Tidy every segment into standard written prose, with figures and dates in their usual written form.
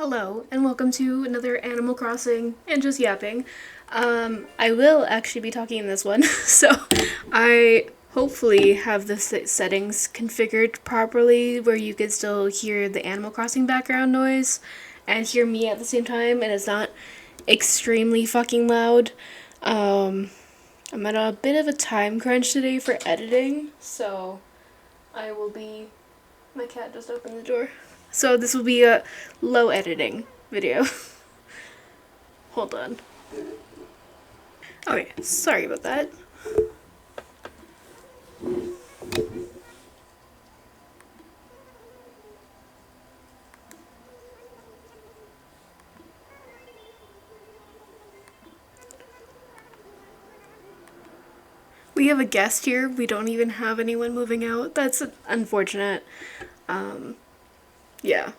Hello, and welcome to another Animal Crossing and just yapping. I will actually be talking in this one, so I hopefully have the settings configured properly where you can still hear the Animal Crossing background noise and hear me at the same time, and it's not extremely fucking loud. I'm at a bit of a time crunch today for editing, so I will be... My cat just opened the door. So this will be a low editing video. Hold on. Okay, sorry about that. We have a guest here. We don't even have anyone moving out. That's unfortunate. Yeah.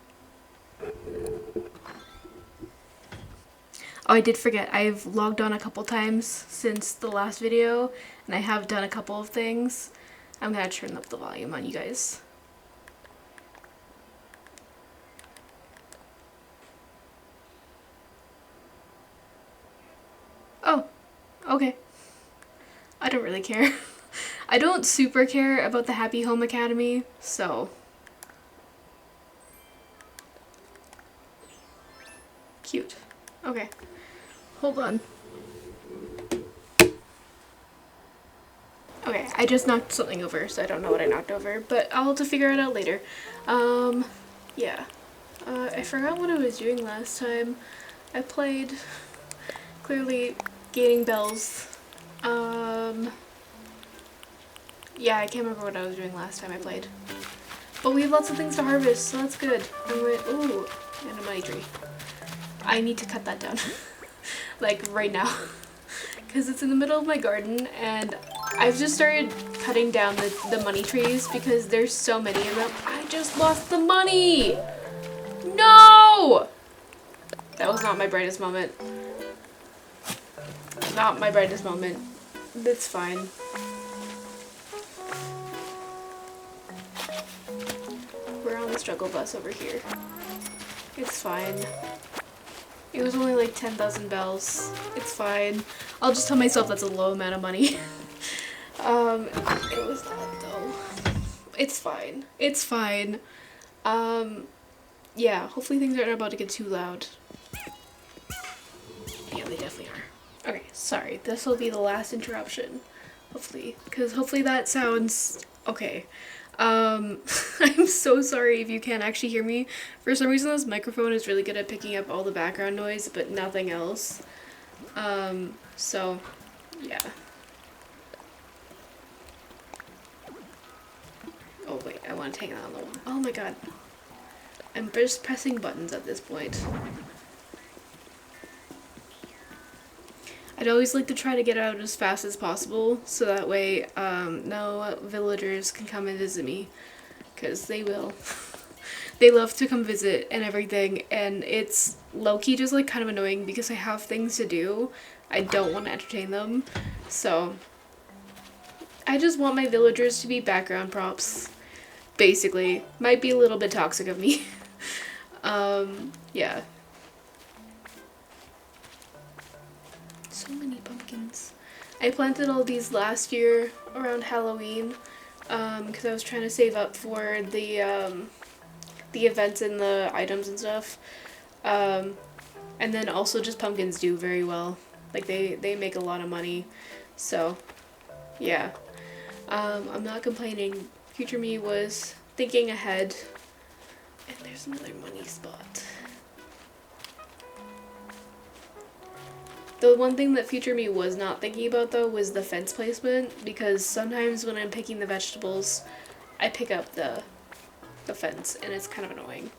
Oh, I did forget. I've logged on a couple times since the last video, and I have done a couple of things. I'm gonna turn up the volume on you guys. Oh, okay. I don't really care. I don't super care about the Happy Home Academy, so... Cute. Okay. Hold on. Okay, I just knocked something over, so I don't know what I knocked over, but I'll have to figure it out later. Yeah. I forgot what I was doing last time. I played, clearly, gaining bells. Yeah, I can't remember what I was doing last time I played. But we have lots of things to harvest, so that's good. Ooh, and a money tree. I need to cut that down. Like, right now. Because it's in the middle of my garden, and I've just started cutting down the money trees because there's so many of them. I just lost the money! No! That was not my brightest moment. Not my brightest moment. That's fine. We're on the struggle bus over here. It's fine. It was only like 10,000 bells. It's fine. I'll just tell myself that's a low amount of money. It was not though. It's fine. It's fine. Yeah, hopefully things aren't about to get too loud. Yeah, they definitely are. Okay, sorry. This will be the last interruption. Hopefully. Because hopefully that sounds okay. I'm so sorry if you can't actually hear me. For some reason this microphone is really good at picking up all the background noise, but nothing else. So, yeah. Oh wait, I want to hang on the wall. Oh my god. I'm just pressing buttons at this point. I'd always like to try to get out as fast as possible, so that way no villagers can come and visit me, because they will. They love to come visit and everything, and it's low-key just like kind of annoying because I have things to do. I don't want to entertain them, so I just want my villagers to be background props, basically. Might be a little bit toxic of me. Yeah. So many pumpkins. I planted all these last year around Halloween because I was trying to save up for the events and the items and stuff. And then also just pumpkins do very well. Like they make a lot of money. So yeah. I'm not complaining. Future me was thinking ahead. And there's another money spot. The one thing that future me was not thinking about though was the fence placement, because sometimes when I'm picking the vegetables, I pick up the fence and it's kind of annoying.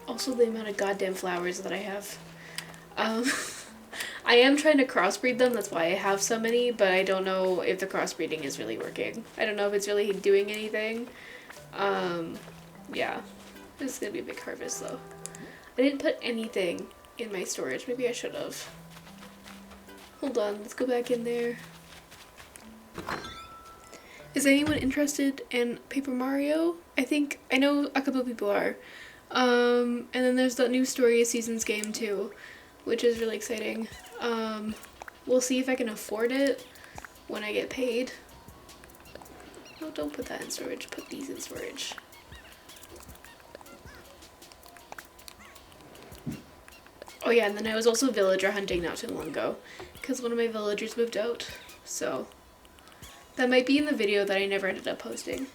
Also the amount of goddamn flowers that I have. I am trying to crossbreed them, that's why I have so many, but I don't know if the crossbreeding is really working. I don't know if it's really doing anything. Yeah. This is gonna be a big harvest though. I didn't put anything in my storage. Maybe I should have. Hold on, let's go back in there. Is anyone interested in Paper Mario? I know a couple of people are. And then there's the new Story of Seasons game too, which is really exciting. We'll see if I can afford it when I get paid. No, don't put that in storage. Put these in storage. Oh yeah, and then I was also villager hunting not too long ago because one of my villagers moved out. So that might be in the video that I never ended up posting.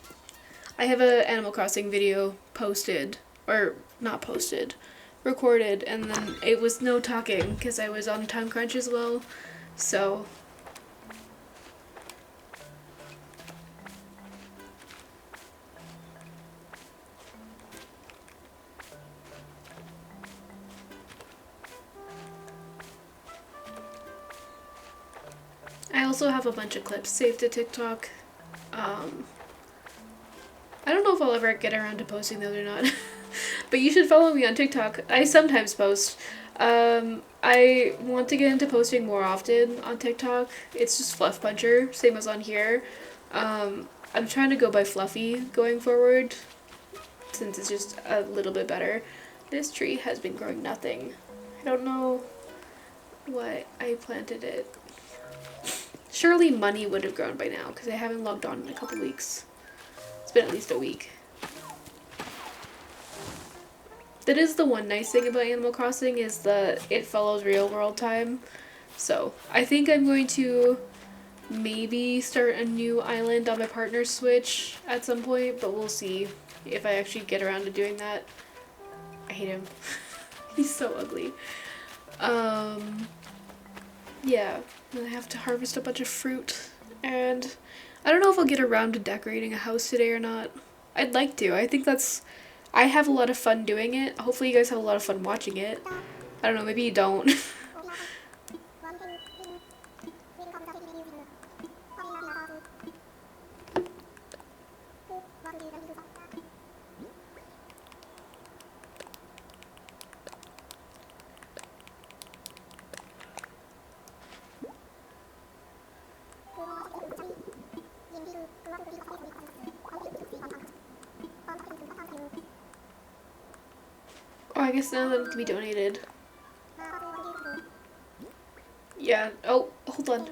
I have a Animal Crossing video posted, or not posted, recorded, and then it was no talking because I was on time crunch as well. So I also have a bunch of clips saved to TikTok. I don't know if I'll ever get around to posting those or not. But you should follow me on TikTok. I sometimes post. I want to get into posting more often on TikTok. It's just Fluff Puncher, same as on here. I'm trying to go by Fluffy going forward, since it's just a little bit better. This tree has been growing nothing. I don't know why I planted it. Surely money would have grown by now, because I haven't logged on in a couple weeks. It's been at least a week. That is the one nice thing about Animal Crossing, is that it follows real world time. So I think I'm going to maybe start a new island on my partner's Switch at some point, but we'll see if I actually get around to doing that. I hate him. He's so ugly. Yeah, then I have to harvest a bunch of fruit, and I don't know if I'll get around to decorating a house today or not. I'd like to. I have a lot of fun doing it. Hopefully you guys have a lot of fun watching it. I don't know, maybe you don't. Oh, I guess none of them can be donated. Yeah. Oh, hold on.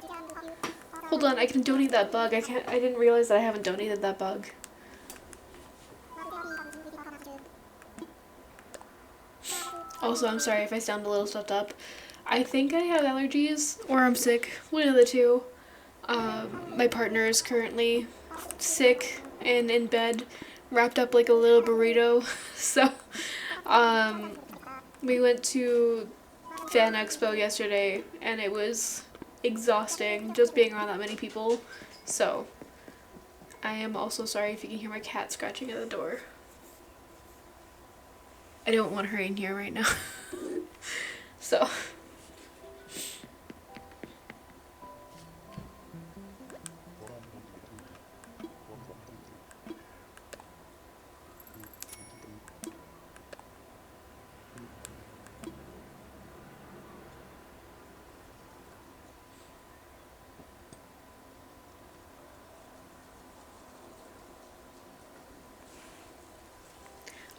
Hold on, I can donate that bug. I didn't realize that I haven't donated that bug. Also, I'm sorry if I sound a little stuffed up. I think I have allergies, or I'm sick. One of the two. My partner is currently sick and in bed, wrapped up like a little burrito. So, we went to Fan Expo yesterday, and it was exhausting just being around that many people. So, I am also sorry if you can hear my cat scratching at the door. I don't want her in here right now. So.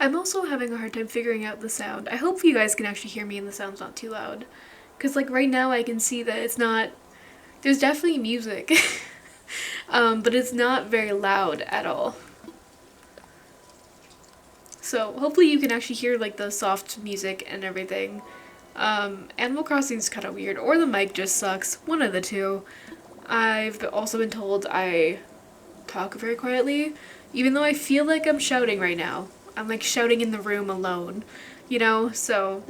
I'm also having a hard time figuring out the sound. I hope you guys can actually hear me and the sound's not too loud. Because, like, right now I can see that it's not... There's definitely music. But it's not very loud at all. So, hopefully you can actually hear, like, the soft music and everything. Animal Crossing's kind of weird. Or the mic just sucks. One of the two. I've also been told I talk very quietly. Even though I feel like I'm shouting right now. I'm like shouting in the room alone, you know, so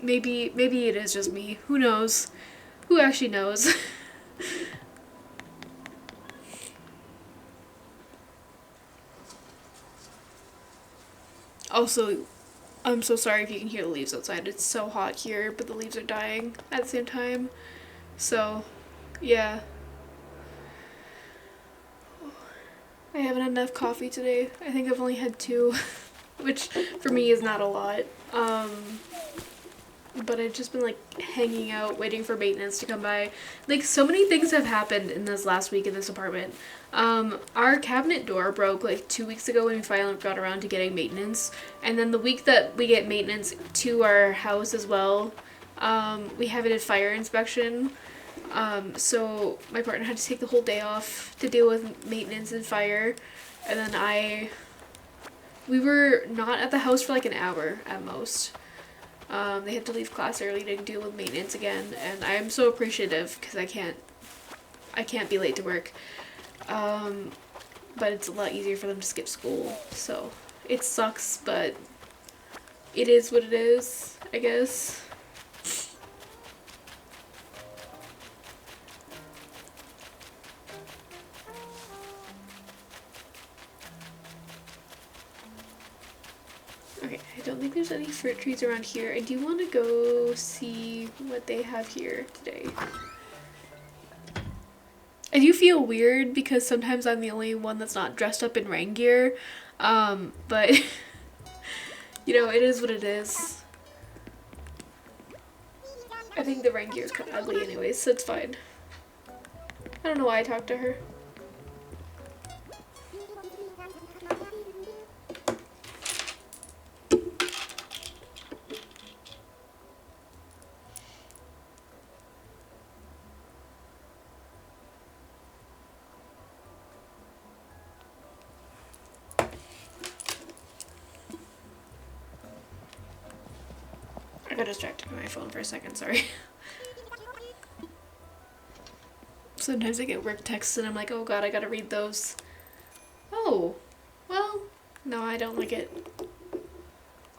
maybe it is just me. Who knows? Who actually knows? Also, I'm so sorry if you can hear the leaves outside. It's so hot here, but the leaves are dying at the same time. So, yeah. I haven't had enough coffee today. I think I've only had 2, which for me is not a lot. but I've just been like hanging out waiting for maintenance to come by. Like, so many things have happened in this last week in this apartment. Our cabinet door broke like 2 weeks ago when we finally got around to getting maintenance, and then the week that we get maintenance to our house as well, we have it at fire inspection. So my partner had to take the whole day off to deal with maintenance and fire, and then we were not at the house for like an hour at most. They had to leave class early to deal with maintenance again, and I am so appreciative because I can't be late to work. But it's a lot easier for them to skip school, so it sucks, but it is what it is, I guess. Okay, I don't think there's any fruit trees around here. I do want to go see what they have here today. I do feel weird because sometimes I'm the only one that's not dressed up in rain gear, but you know, it is what it is. I think the rain gear is kind of ugly anyways, so it's fine. I don't know why I talked to her. I got distracted by my phone for a second, sorry. Sometimes I get work texts and I'm like, oh god, I gotta read those. Oh, well, no, I don't like it.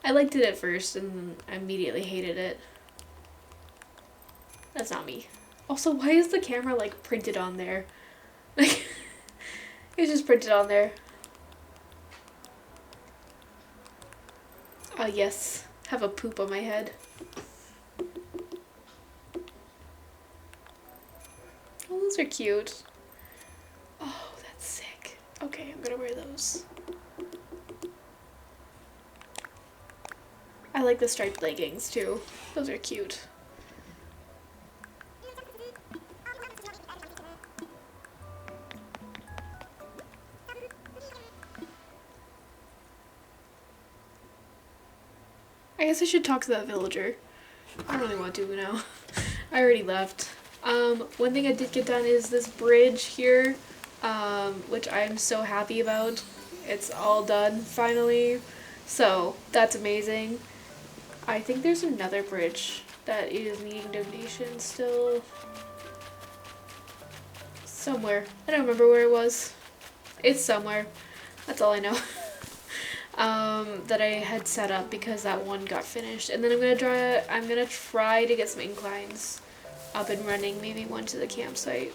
I liked it at first and I immediately hated it. That's not me. Also, why is the camera like printed on there? Like, it's just printed on there. Ah, yes, have a poop on my head. Oh, those are cute. Oh, that's sick. Okay, I'm gonna wear those. I like the striped leggings too. Those are cute. I guess I should talk to that villager. I don't really want to now. I already left. One thing I did get done is this bridge here, which I'm so happy about. It's all done finally, so that's amazing. I think there's another bridge that is needing donations still. Somewhere. I don't remember where it was. It's somewhere. That's all I know. That I had set up because that one got finished. And then I'm gonna try to get some inclines up and running, maybe one to the campsite.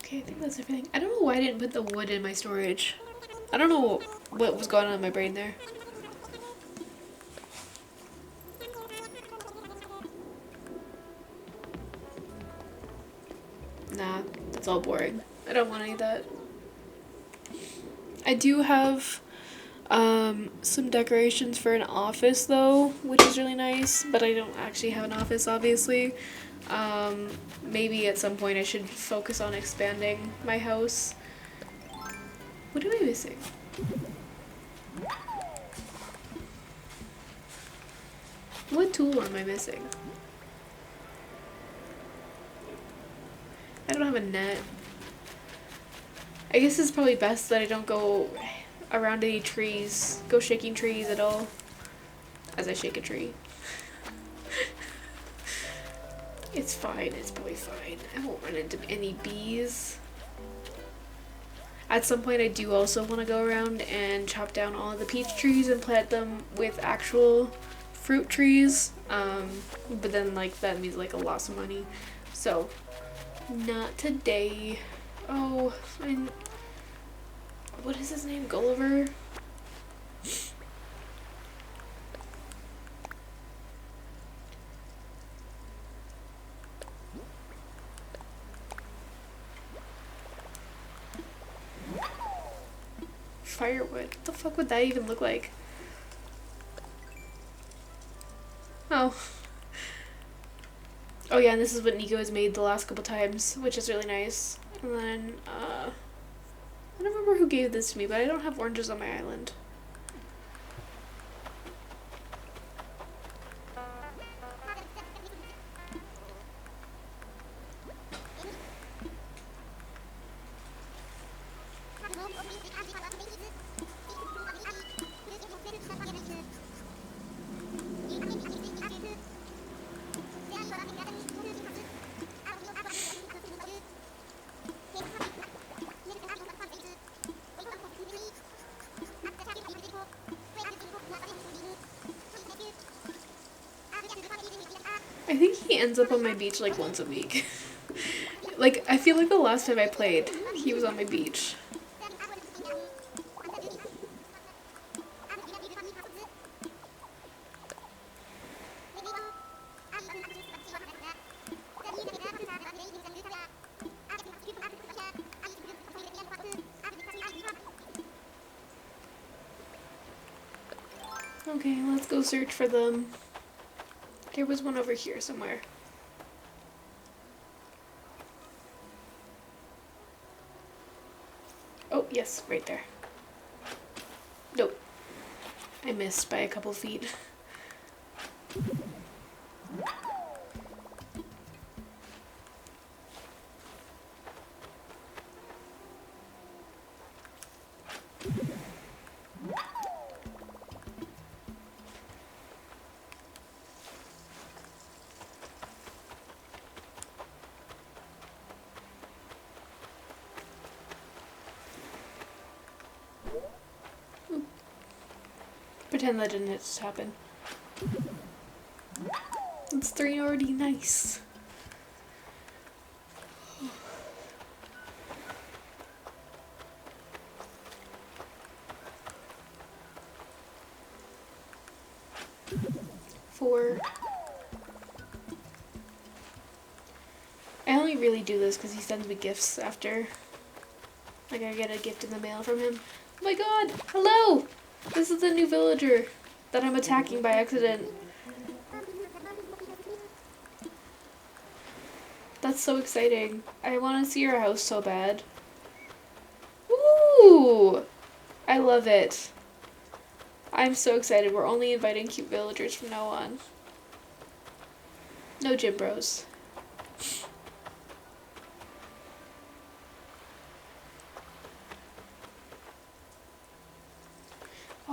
Okay, I think that's everything. I don't know why I didn't put the wood in my storage. I don't know what was going on in my brain there. Nah, that's all boring. I don't want any of that. I do have some decorations for an office though, which is really nice, but I don't actually have an office obviously. Maybe at some point I should focus on expanding my house. What am I missing? What tool am I missing? I don't have a net. I guess it's probably best that I don't go around any trees, go shaking trees at all, as I shake a tree. It's fine, it's probably fine. I won't run into any bees. At some point I do also want to go around and chop down all of the peach trees and plant them with actual fruit trees. But then like that means like a loss of money. So not today. Oh, what is his name? Gulliver? Firewood. What the fuck would that even look like? Oh. Oh yeah, and this is what Nico has made the last couple times, which is really nice. And then, I don't remember who gave this to me, but I don't have oranges on my island. I think he ends up on my beach like once a week. Like, I feel like the last time I played, he was on my beach. Okay, let's go search for them. There was one over here somewhere. Oh, yes, right there. Nope. I missed by a couple feet. Pretend that didn't just happen. It's 3 already, nice. Four. I only really do this because he sends me gifts after. Like I get a gift in the mail from him. Oh my god! Hello! This is the new villager that I'm attacking by accident. That's so exciting. I want to see your house so bad. Ooh! I love it. I'm so excited. We're only inviting cute villagers from now on. No gym bros.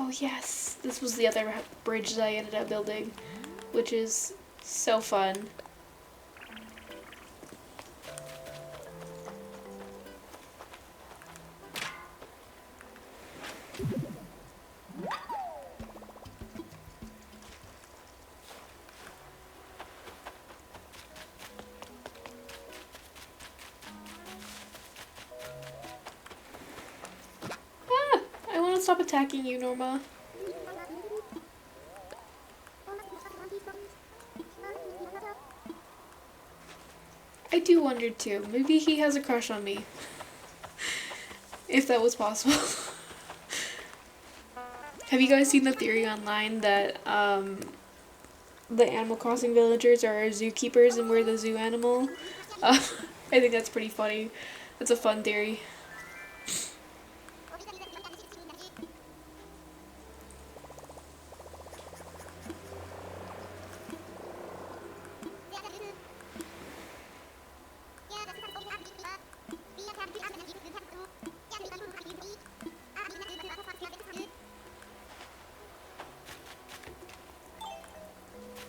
Oh yes, this was the other bridge that I ended up building, which is so fun. Ah! I want to stop attacking you, Norma. I do wonder too. Maybe he has a crush on me. If that was possible. Have you guys seen the theory online that the Animal Crossing villagers are zookeepers and we're the zoo animal? I think that's pretty funny. That's a fun theory.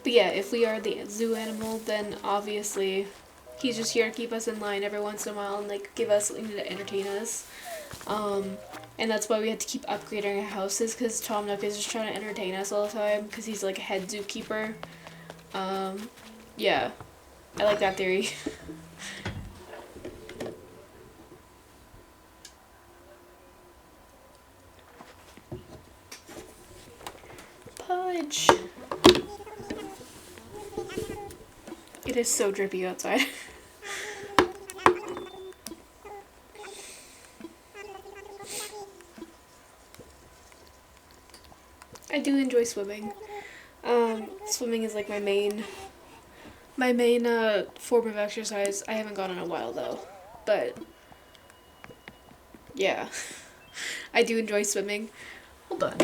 But yeah, if we are the zoo animal, then obviously he's just here to keep us in line every once in a while and like give us something to entertain us. And that's why we had to keep upgrading our houses, because Tom Nook is just trying to entertain us all the time because he's like a head zookeeper. Yeah, I like that theory. Pudge. It is so drippy outside. I do enjoy swimming. Swimming is like my main form of exercise. I haven't gone in a while though, but yeah, I do enjoy swimming. Hold on,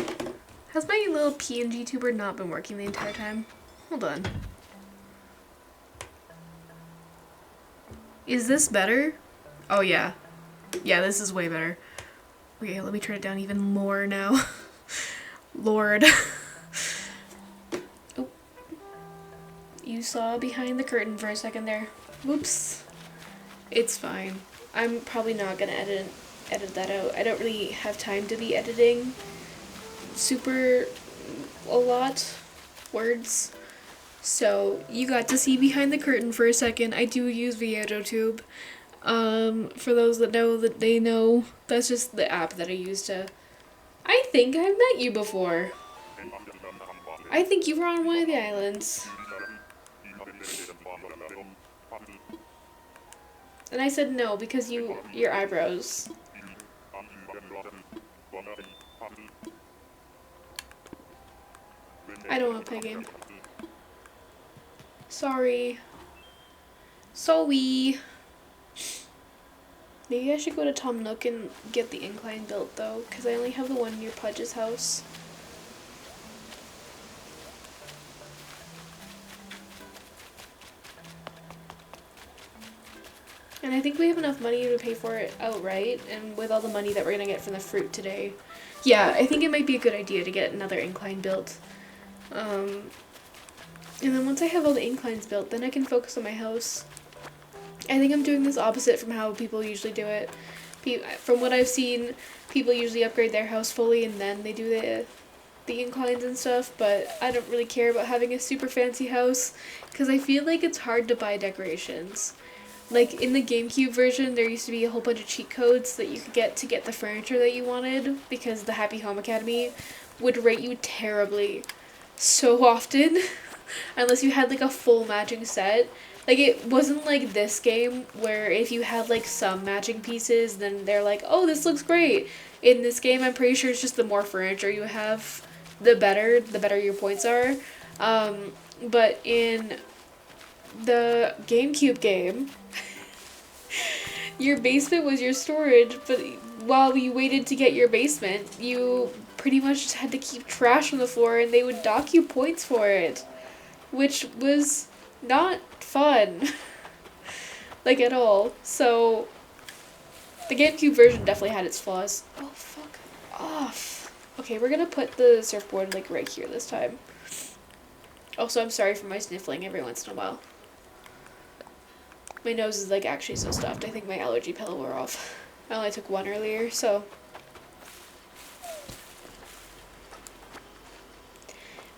has my little PNG tuber not been working the entire time? Hold on. Is this better? Oh yeah, yeah, this is way better. Okay, let me turn it down even more now. Lord. Oh, you saw behind the curtain for a second there. Whoops. It's fine. I'm probably not gonna edit that out. I don't really have time to be editing super a lot words. So you got to see behind the curtain for a second. I do use VideoTube. For those that know, that they know, that's just the app that I use to. I think I've met you before. I think you were on one of the islands. And I said no because your eyebrows. I don't want to play a game. Sorry. Sorry. Maybe I should go to Tom Nook and get the incline built though, because I only have the one near Pudge's house. And I think we have enough money to pay for it outright, and with all the money that we're gonna get from the fruit today. Yeah, I think it might be a good idea to get another incline built. And then once I have all the inclines built, then I can focus on my house. I think I'm doing this opposite from how people usually do it. From what I've seen, people usually upgrade their house fully and then they do the inclines and stuff, but I don't really care about having a super fancy house because I feel like it's hard to buy decorations. Like in the GameCube version, there used to be a whole bunch of cheat codes that you could get to get the furniture that you wanted, because the Happy Home Academy would rate you terribly so often unless you had like a full matching set. Like it wasn't like this game where if you had like some matching pieces, then they're like, oh, this looks great. In this game, I'm pretty sure it's just the more furniture you have, the better your points are. But in the GameCube game, your basement was your storage, but while you waited to get your basement, you pretty much just had to keep trash on the floor and they would dock you points for it, which was not fun. Like at all. So the GameCube version definitely had its flaws. Oh, fuck off. Okay, we're gonna put the surfboard like right here this time. Also, I'm sorry for my sniffling every once in a while. My nose is like actually so stuffed. I think my allergy pill wore off. I only took one earlier, so.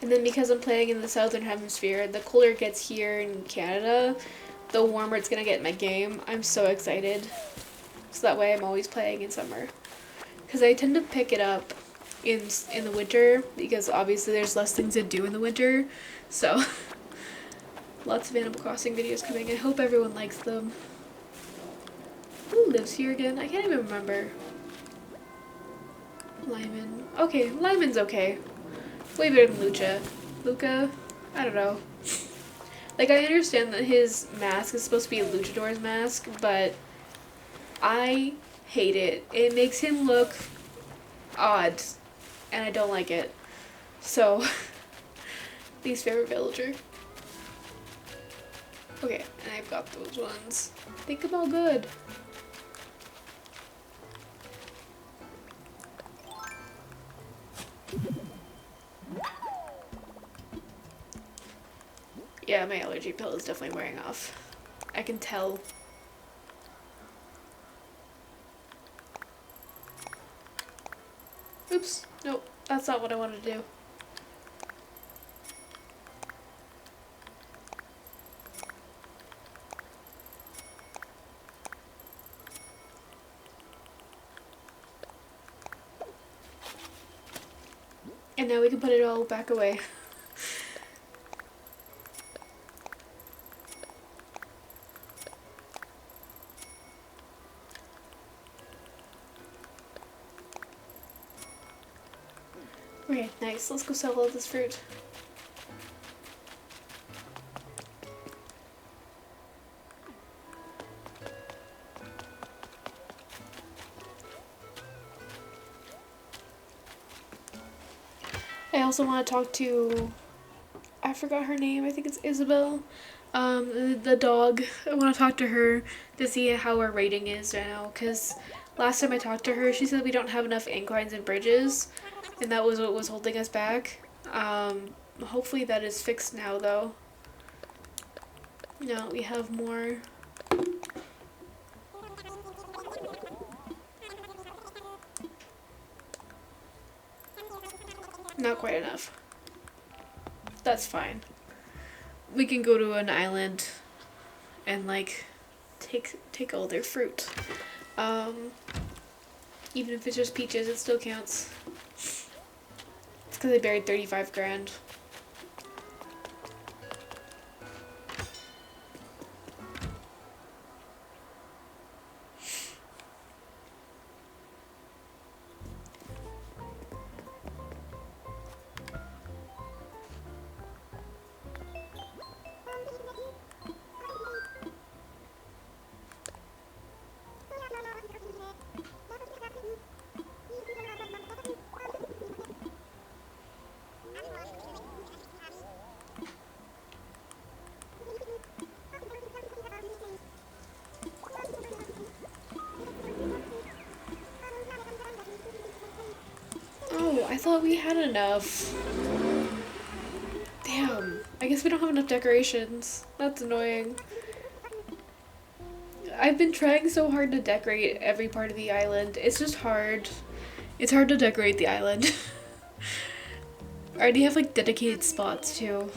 And then because I'm playing in the southern hemisphere, the colder it gets here in Canada, the warmer it's gonna get in my game. I'm so excited. So that way I'm always playing in summer. Because I tend to pick it up in the winter, because obviously there's less things to do in the winter. So, lots of Animal Crossing videos coming. I hope everyone likes them. Who lives here again? I can't even remember. Lyman. Okay, Lyman's okay. Way better than Lucha. Luca? I don't know. Like, I understand that his mask is supposed to be a luchador's mask, but I hate it. It makes him look odd, and I don't like it. So, least favorite villager. Okay, and I've got those ones. Think them all good. Yeah, my allergy pill is definitely wearing off. I can tell. Oops. Nope. That's not what I wanted to do. And now we can put it all back away. Okay, nice. Let's go sell all this fruit. I also want to talk to, I forgot her name, I think it's Isabel. The dog. I want to talk to her to see how our rating is now, because last time I talked to her, she said we don't have enough inclines and bridges, and that was what was holding us back. Hopefully that is fixed now, though. Now we have more. Not quite enough. That's fine. We can go to an island and like take all their fruit. Even if it's just peaches, it still counts. It's because they buried 35 grand. Oh, I thought we had enough. Damn. I guess we don't have enough decorations. That's annoying. I've been trying so hard to decorate every part of the island. It's just hard. It's hard to decorate the island. I already have like dedicated spots too.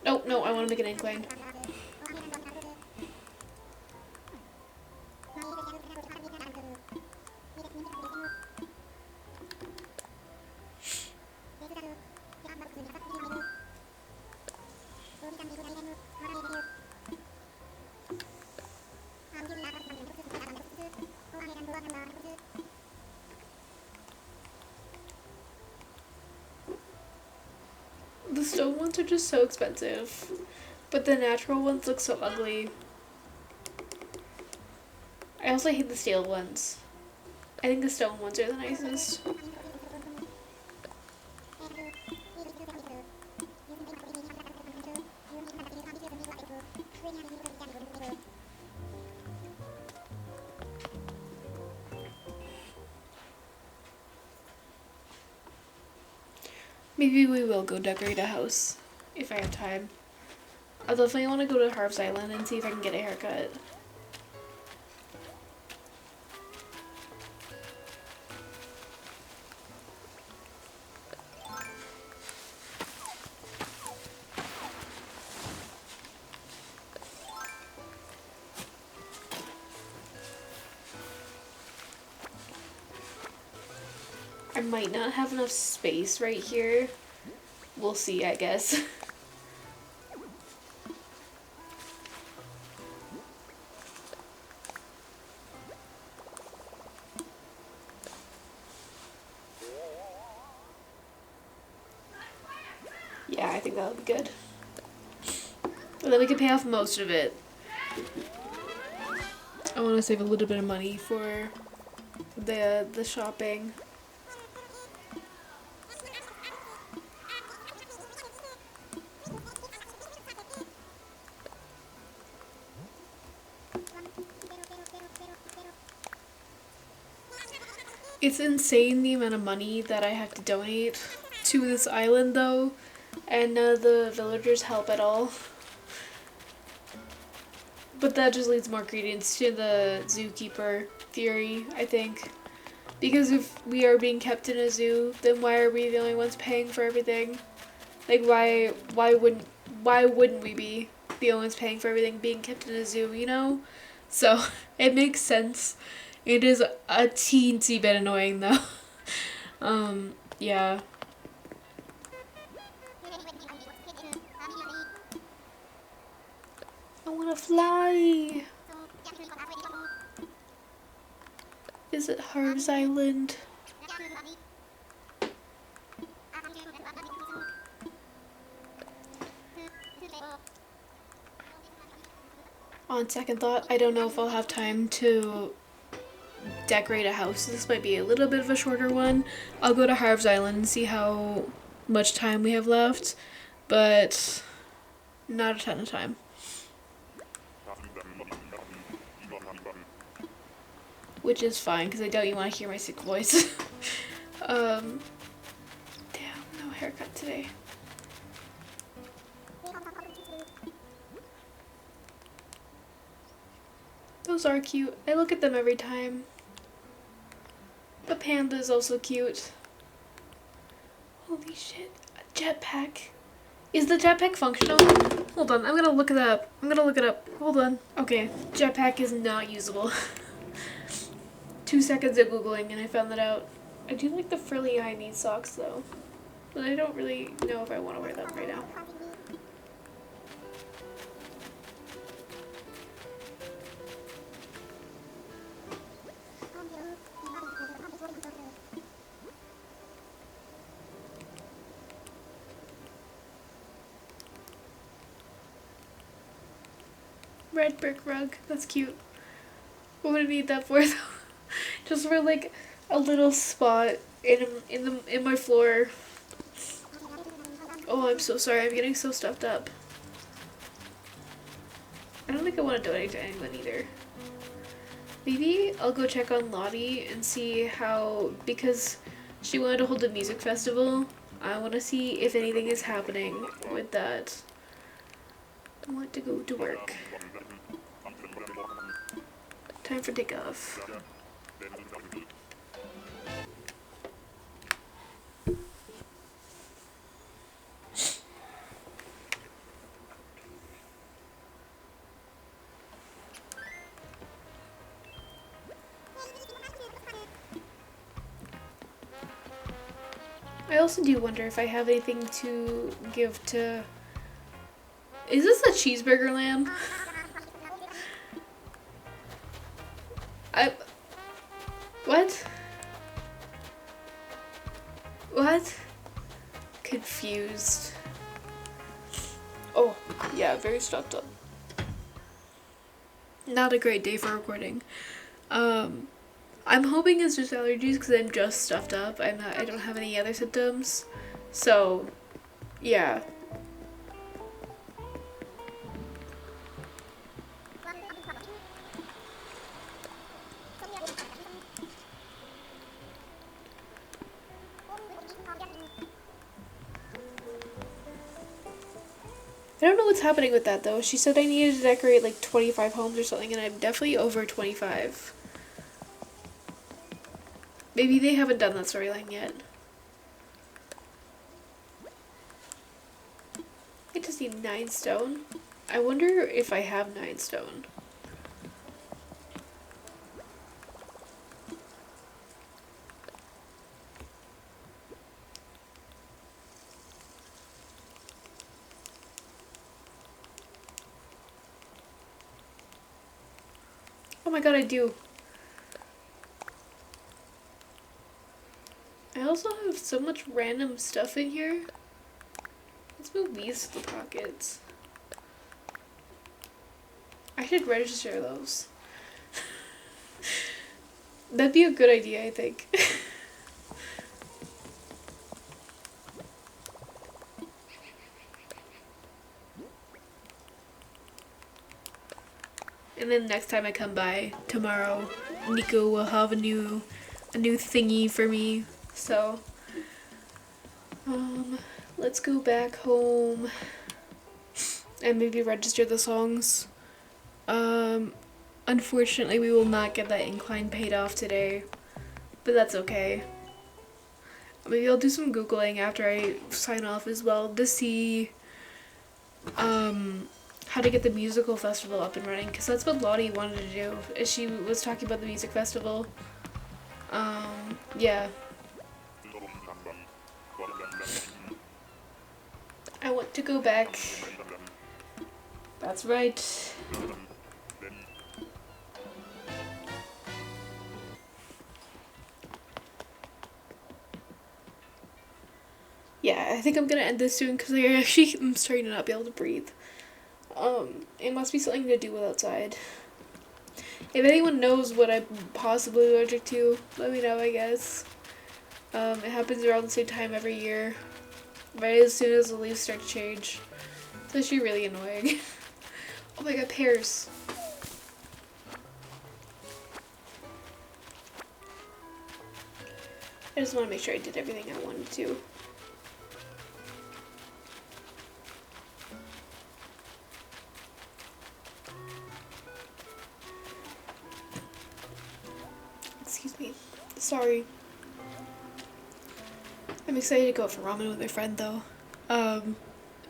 Oh, no, I want to make an incline. The stone ones are just so expensive, but the natural ones look so ugly. I also hate the steel ones. I think the stone ones are the nicest. Maybe we will go decorate a house if I have time. I definitely want to go to Harv's Island and see if I can get a haircut. I might not have enough space right here. We'll see, I guess. Yeah, I think that'll be good. And then we can pay off most of it. I want to save a little bit of money for the shopping. It's insane the amount of money that I have to donate to this island though, and none of the villagers help at all. But that just leads more credence to the zookeeper theory, I think. Because if we are being kept in a zoo, then why are we the only ones paying for everything? Like why wouldn't we be the only ones paying for everything being kept in a zoo, you know? So it makes sense. It is a teensy bit annoying though. Yeah. I wanna fly. Is it Harv's Island? On second thought, I don't know if I'll have time to decorate a house. This might be a little bit of a shorter one. I'll go to Harv's Island and see how much time we have left, but not a ton of time. Which is fine, because I doubt you want to hear my sick voice. Damn, no haircut today. Those are cute. I look at them every time. The panda is also cute. Holy shit. A jetpack. Is the jetpack functional? Hold on, I'm gonna look it up. Hold on. Okay, jetpack is not usable. 2 seconds of Googling and I found that out. I do like the frilly high knee socks though, but I don't really know if I want to wear them right now. Red brick rug, that's cute. What would I need that for though? Just for like a little spot in my floor. Oh, I'm so sorry. I'm getting so stuffed up. I don't think I want to donate to anyone either. Maybe I'll go check on Lottie and see how, because she wanted to hold a music festival. I want to see if anything is happening with that. I want to go to work. Time for takeoff. I also do wonder if I have anything to give to... Is this a cheeseburger lamb? What? What? Confused. Oh, yeah, very stuffed up. Not a great day for recording. I'm hoping it's just allergies because I'm just stuffed up. I don't have any other symptoms. So, yeah. I don't know what's happening with that though. She said I needed to decorate like 25 homes or something, and I'm definitely over 25. Maybe they haven't done that storyline yet. I just need 9 stone. I wonder if I have 9 stone. Oh my god, I do. I also have so much random stuff in here. Let's move these to the pockets. I should register those. That'd be a good idea, I think. And then next time I come by, tomorrow, Nico will have a new a new thingy for me. So, let's go back home and maybe register the songs. Unfortunately, we will not get that incline paid off today, but that's okay. Maybe I'll do some Googling after I sign off as well to see how to get the musical festival up and running, because that's what Lottie wanted to do. She was talking about the music festival. Yeah. I want to go back. That's right. Yeah, I think I'm gonna end this soon because I actually am starting to not be able to breathe. It must be something to do with outside. If anyone knows what I'm possibly allergic to, let me know, I guess. It happens around the same time every year, right as soon as the leaves start to change. It's actually really annoying. Oh my god, pears. I just want to make sure I did everything I wanted to. Excuse me. Sorry. I'm excited to go out for ramen with my friend though.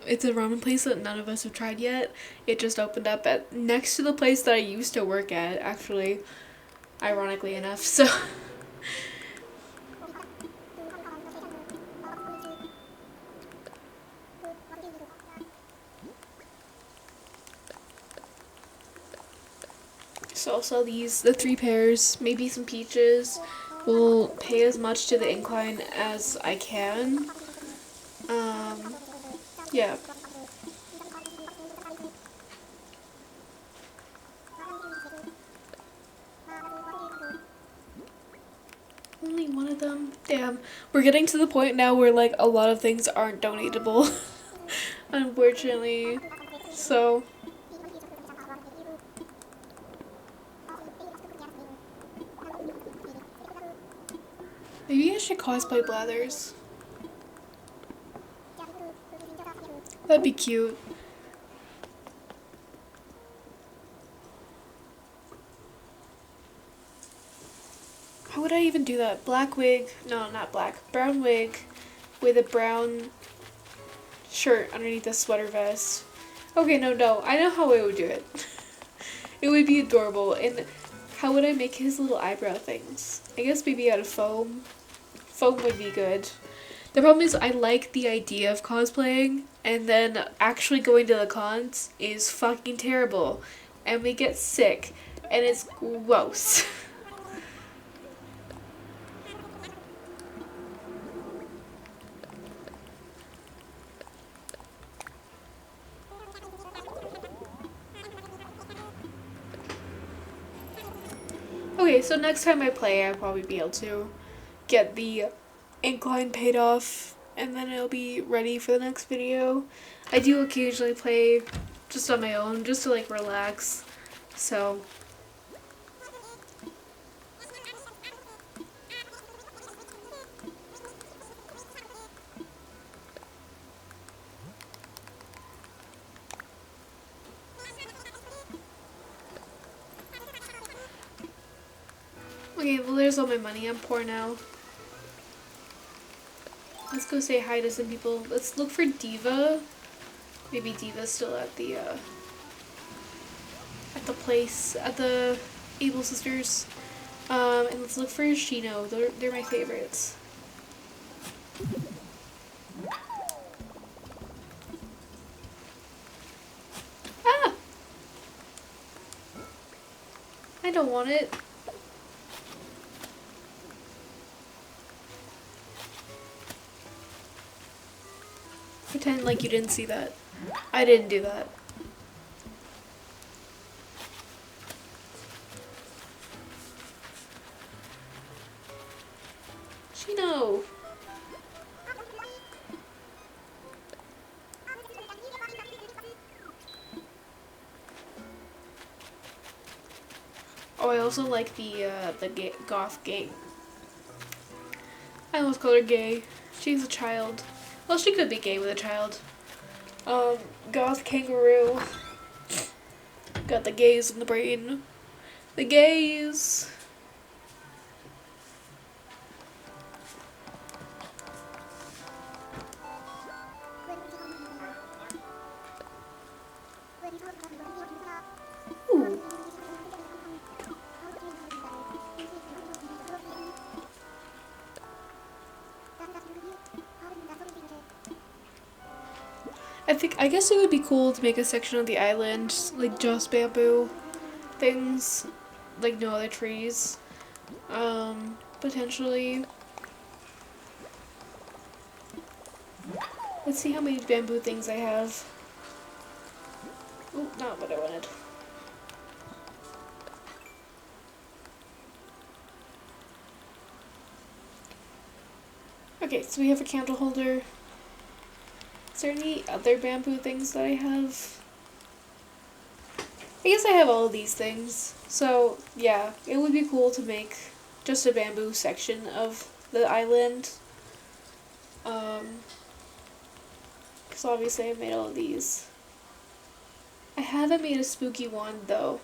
It's a ramen place that none of us have tried yet. It just opened up at next to the place that I used to work at, actually. Ironically enough, so so I'll sell these, the 3 pears, maybe some peaches. We'll pay as much to the incline as I can. Yeah. Only one of them? Damn. We're getting to the point now where, like, a lot of things aren't donatable. Unfortunately. So. Maybe I should cosplay Blathers. That'd be cute. How would I even do that? Black wig. No, not black. Brown wig with a brown shirt underneath a sweater vest. Okay, no. I know how I would do it. It would be adorable. And how would I make his little eyebrow things? I guess maybe out of foam. Foam would be good. The problem is I like the idea of cosplaying, and then actually going to the cons is fucking terrible. And we get sick, and it's gross. Okay, so next time I play, I'll probably be able to get the incline paid off, and then it'll be ready for the next video. I do occasionally play just on my own, just to like relax, so. Okay, well there's all my money, I'm poor now. Let's go say hi to some people. Let's look for Diva. Maybe Diva's still at the place, at the Able Sisters. And let's look for Shino. They're my favorites. Ah! I don't want it. Pretend like you didn't see that. I didn't do that. Shino! Oh, I also like the goth gang. I almost called her gay. She's a child. Well, she could be gay with a child. Goth kangaroo. Got the gays in the brain. The gays. Ooh. I guess it would be cool to make a section of the island, like just bamboo things, like no other trees. Potentially. Let's see how many bamboo things I have. Oh, not what I wanted. Okay, so we have a candle holder. Is there any other bamboo things that I have? I guess I have all of these things. So, yeah, it would be cool to make just a bamboo section of the island. Because obviously I made all of these. I haven't made a spooky wand though.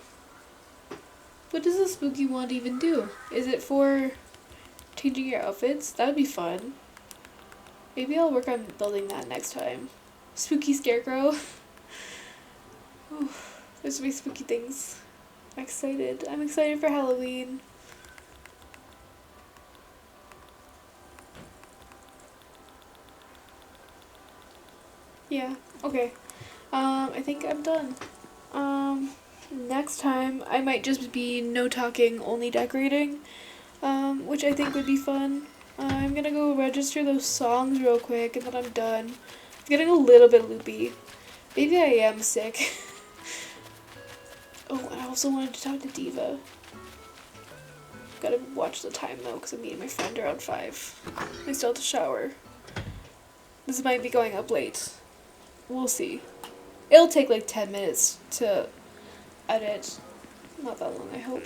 What does a spooky wand even do? Is it for changing your outfits? That would be fun. Maybe I'll work on building that next time. Spooky scarecrow. Ooh, there's so many spooky things. I'm excited. I'm excited for Halloween. Yeah, okay. I think I'm done. Next time I might just be no talking, only decorating, which I think would be fun. I'm gonna go register those songs real quick and then I'm done. I'm getting a little bit loopy. Maybe I am sick. Oh, and I also wanted to talk to Diva. Gotta watch the time though, because I'm meeting my friend around 5. I still have to shower. This might be going up late. We'll see. It'll take like 10 minutes to edit. Not that long, I hope.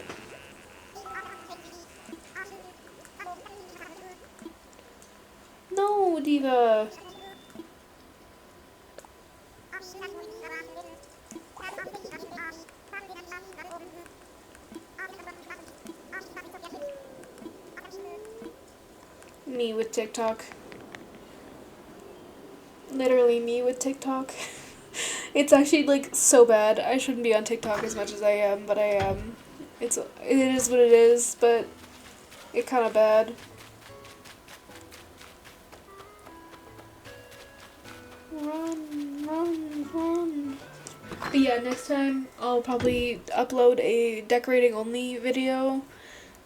No, Diva! Me with TikTok. Literally me with TikTok. It's actually like so bad. I shouldn't be on TikTok as much as I am, but I am. It is what it is, but it's kind of bad. Run, run, run. But yeah, next time I'll probably upload a decorating only video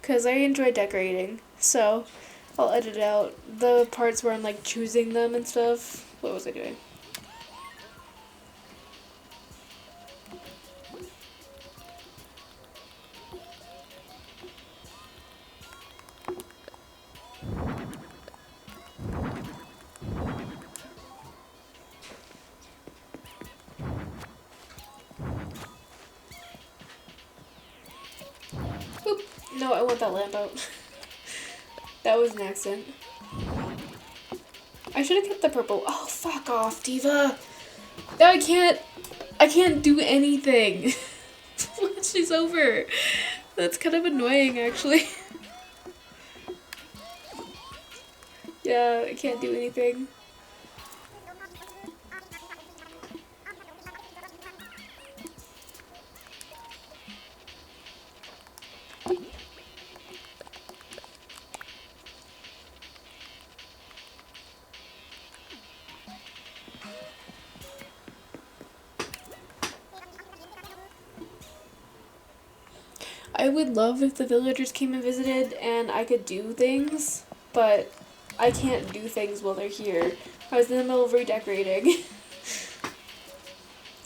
because I enjoy decorating. So I'll edit out the parts where I'm like choosing them and stuff. What was I doing? Oop. No, I want that lamp out. That was an accident. I should have kept the purple. Oh, fuck off, Diva. Now I can't do anything. She's over. That's kind of annoying, actually. Yeah, I can't do anything. I would love if the villagers came and visited and I could do things, but I can't do things while they're here. I was in the middle of redecorating.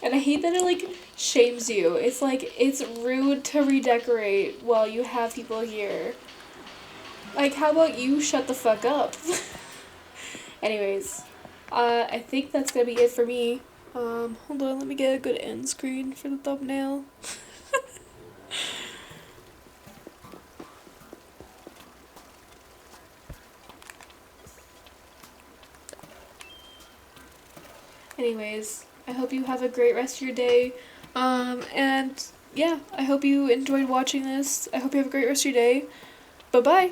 And I hate that it like shames you. It's like, it's rude to redecorate while you have people here. Like, how about you shut the fuck up? Anyways, I think that's gonna be it for me. Hold on, let me get a good end screen for the thumbnail. Anyways, I hope you have a great rest of your day. And yeah, I hope you enjoyed watching this. I hope you have a great rest of your day. Bye bye!